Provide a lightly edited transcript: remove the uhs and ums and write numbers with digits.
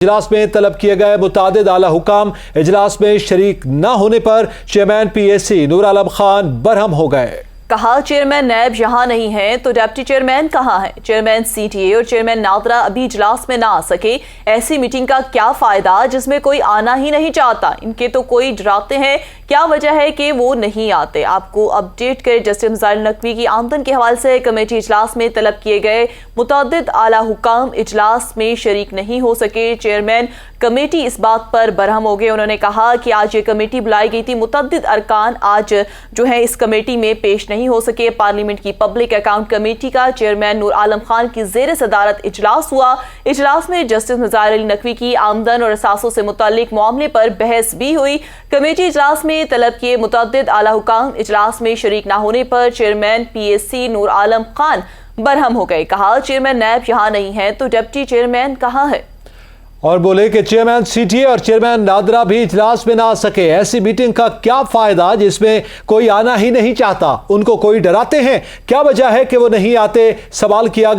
इजलास में तलब किए गए मुतादिद आला हुकाम इजलास में शरीक न होने पर चेयरमैन पीएसी नूर आलम खान बरहम हो गए। कहा, चेयरमैन नैब यहाँ नहीं है तो डिप्टी चेयरमैन कहाँ है। चेयरमैन सीटीए और चेयरमैन नादरा अभी इजलास में ना आ सके। ऐसी मीटिंग का क्या फायदा जिसमें कोई आना ही नहीं चाहता। इनके तो कोई डराते हैं, क्या वजह है कि वो नहीं आते। आपको अपडेट करें। जस्टिस मुजाहिर नकवी की आमदन के हवाले से कमेटी इजलास में तलब किए गए मुतअद्दिद आला हुकाम इजलास में शरीक नहीं हो सके। चेयरमैन कमेटी इस बात पर बरहम हो गए। उन्होंने कहा कि आज ये कमेटी बुलाई गई थी, मुतअद्दिद अरकान आज जो है इस कमेटी में पेश नहीं हो सके। पार्लियामेंट की पब्लिक अकाउंट कमेटी का चेयरमैन नूर आलम खान की जेर सदारत इजलास हुआ। इजलास में जस्टिस मुजाहिर नकवी की आमदन और असासों से मुताल्लिक मामले पर बहस भी हुई। कमेटी इजलास में तलब किए मुतअद्दिद आला हुकाम इजलास में शरीक न होने पर चेयरमैन पीएसी नूर आलम खान बरहम हो गए। कहा, चेयरमैन नैब यहाँ नहीं है तो डिप्टी चेयरमैन कहाँ है। और बोले कि चेयरमैन सीटीए और चेयरमैन नादरा भी इजलास में ना आ सके। ऐसी मीटिंग का क्या फायदा जिसमें कोई आना ही नहीं चाहता। उनको कोई डराते हैं, क्या वजह है कि वो नहीं आते। सवाल किया गया।